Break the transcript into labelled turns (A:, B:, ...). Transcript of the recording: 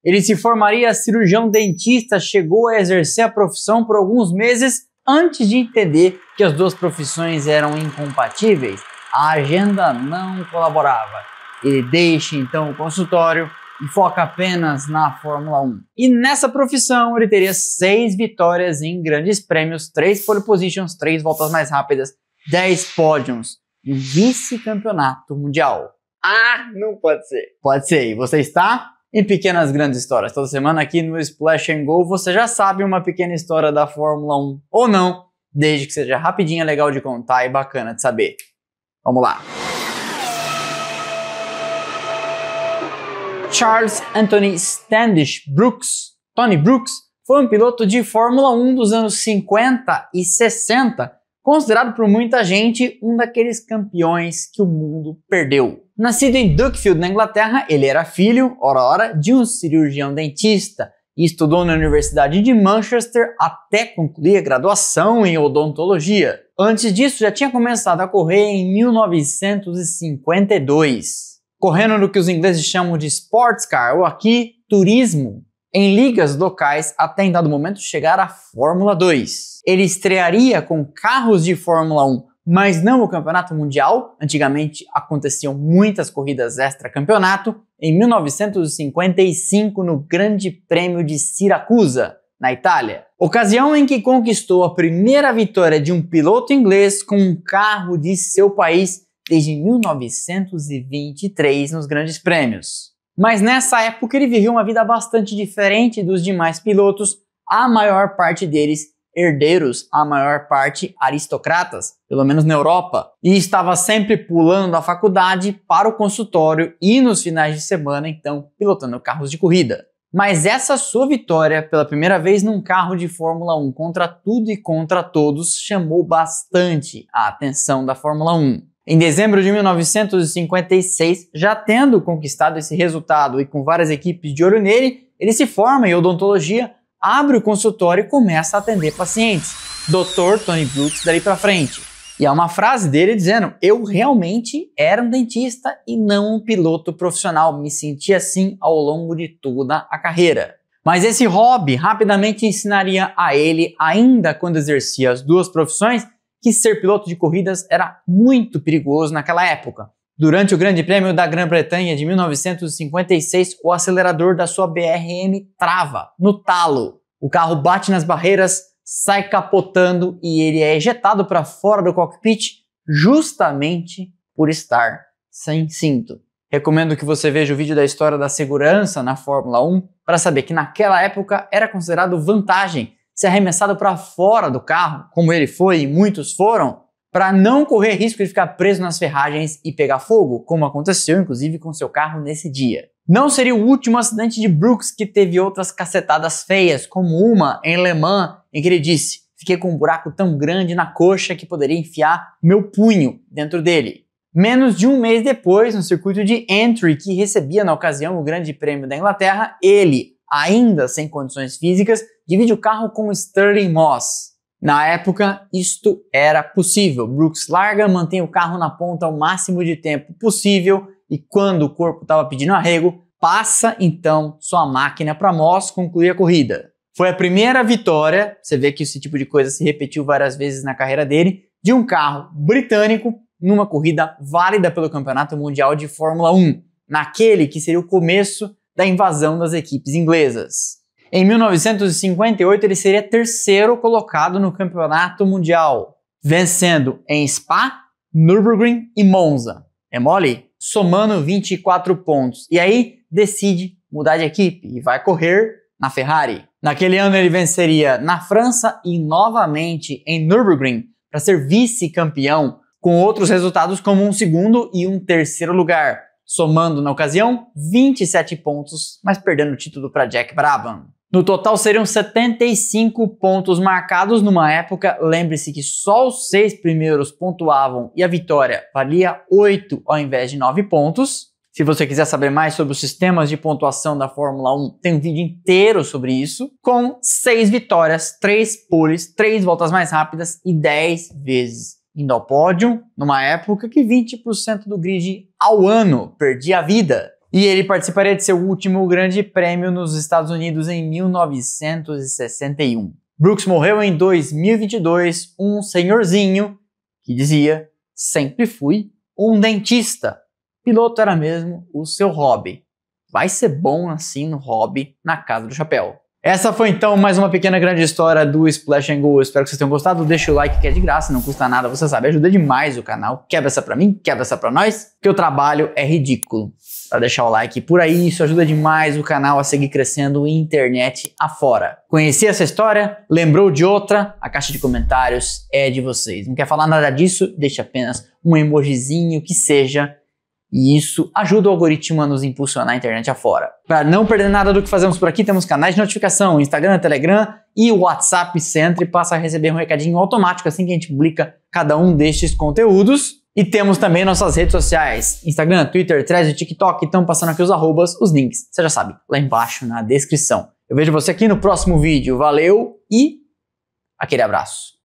A: Ele se formaria cirurgião dentista, chegou a exercer a profissão por alguns meses antes de entender que as duas profissões eram incompatíveis. A agenda não colaborava. Ele deixa então o consultório e foca apenas na Fórmula 1. E nessa profissão ele teria 6 vitórias em grandes prêmios, 3 pole positions, 3 voltas mais rápidas, 10 pódios e um vice-campeonato mundial.
B: Ah, não pode ser.
A: Pode ser. E você está em Pequenas Grandes Histórias. Toda semana aqui no Splash and Go você já sabe uma pequena história da Fórmula 1 ou não, desde que seja rapidinha, legal de contar e bacana de saber. Vamos lá. Charles Anthony Standish Brooks, Tony Brooks, foi um piloto de Fórmula 1 dos anos 50 e 60, considerado por muita gente um daqueles campeões que o mundo perdeu. Nascido em Duckfield, na Inglaterra, ele era filho, ora, de um cirurgião dentista e estudou na Universidade de Manchester até concluir a graduação em odontologia. Antes disso, já tinha começado a correr em 1952. Correndo no que os ingleses chamam de sports car, ou aqui, turismo, em ligas locais até em dado momento chegar à Fórmula 2. Ele estrearia com carros de Fórmula 1, mas não o Campeonato Mundial. Antigamente aconteciam muitas corridas extra-campeonato, em 1955 no Grande Prêmio de Siracusa, na Itália. Ocasião em que conquistou a primeira vitória de um piloto inglês com um carro de seu país desde 1923 nos grandes prêmios. Mas nessa época ele viveu uma vida bastante diferente dos demais pilotos, a maior parte deles herdeiros, a maior parte aristocratas, pelo menos na Europa, e estava sempre pulando da faculdade para o consultório e nos finais de semana, então, pilotando carros de corrida. Mas essa sua vitória, pela primeira vez num carro de Fórmula 1 contra tudo e contra todos, chamou bastante a atenção da Fórmula 1. Em dezembro de 1956, já tendo conquistado esse resultado e com várias equipes de olho nele, ele se forma em odontologia, abre o consultório e começa a atender pacientes. Dr. Tony Brooks dali pra frente. E há uma frase dele dizendo: eu realmente era um dentista e não um piloto profissional, me senti assim ao longo de toda a carreira. Mas esse hobby rapidamente ensinaria a ele, ainda quando exercia as duas profissões, que ser piloto de corridas era muito perigoso naquela época. Durante o Grande Prêmio da Grã-Bretanha de 1956, o acelerador da sua BRM trava no talo. O carro bate nas barreiras, sai capotando e ele é ejetado para fora do cockpit justamente por estar sem cinto. Recomendo que você veja o vídeo da história da segurança na Fórmula 1 para saber que naquela época era considerado vantagem ser arremessado para fora do carro, como ele foi e muitos foram, para não correr risco de ficar preso nas ferragens e pegar fogo, como aconteceu inclusive com seu carro nesse dia. Não seria o último acidente de Brooks, que teve outras cacetadas feias, como uma em Le Mans, em que ele disse: fiquei com um buraco tão grande na coxa que poderia enfiar meu punho dentro dele. Menos de um mês depois, no circuito de Entry, que recebia na ocasião o Grande Prêmio da Inglaterra, ele, ainda sem condições físicas, divide o carro com Stirling Moss. Na época, isto era possível. Brooks larga, mantém o carro na ponta o máximo de tempo possível e quando o corpo estava pedindo arrego, passa então sua máquina para Moss concluir a corrida. Foi a primeira vitória, você vê que esse tipo de coisa se repetiu várias vezes na carreira dele, de um carro britânico numa corrida válida pelo Campeonato Mundial de Fórmula 1, naquele que seria o começo da invasão das equipes inglesas. Em 1958 ele seria terceiro colocado no Campeonato Mundial, vencendo em Spa, Nürburgring e Monza. É mole? Somando 24 pontos. E aí decide mudar de equipe e vai correr na Ferrari. Naquele ano ele venceria na França e novamente em Nürburgring para ser vice-campeão, com outros resultados como um segundo e um terceiro lugar, somando na ocasião 27 pontos, mas perdendo o título para Jack Brabham. No total seriam 75 pontos marcados numa época, lembre-se que só os 6 primeiros pontuavam e a vitória valia 8 ao invés de 9 pontos. Se você quiser saber mais sobre os sistemas de pontuação da Fórmula 1, tem um vídeo inteiro sobre isso, com 6 vitórias, 3 poles, 3 voltas mais rápidas e 10 vezes indo ao pódio, numa época que 20% do grid ao ano perdia a vida. E ele participaria de seu último grande prêmio nos Estados Unidos em 1961. Brooks morreu em 2022, um senhorzinho que dizia: sempre fui um dentista. Piloto era mesmo o seu hobby. Vai ser bom assim no hobby na Casa do Chapéu. Essa foi então mais uma pequena grande história do Splash and Go. Eu espero que vocês tenham gostado. Deixa o like que é de graça, não custa nada, você sabe, ajuda demais o canal. Quebra essa pra mim, quebra essa pra nós, que o trabalho é ridículo. Pra deixar o like por aí, isso ajuda demais o canal a seguir crescendo internet afora. Conheci essa história? Lembrou de outra? A caixa de comentários é de vocês. Não quer falar nada disso? Deixa apenas um emojizinho que seja. E isso ajuda o algoritmo a nos impulsionar a internet afora. Para não perder nada do que fazemos por aqui, temos canais de notificação, Instagram, Telegram e WhatsApp. Você entra e passa a receber um recadinho automático assim que a gente publica cada um destes conteúdos. E temos também nossas redes sociais, Instagram, Twitter, Threads e TikTok. Estão passando aqui os arrobas, os links, você já sabe, lá embaixo na descrição. Eu vejo você aqui no próximo vídeo. Valeu e aquele abraço.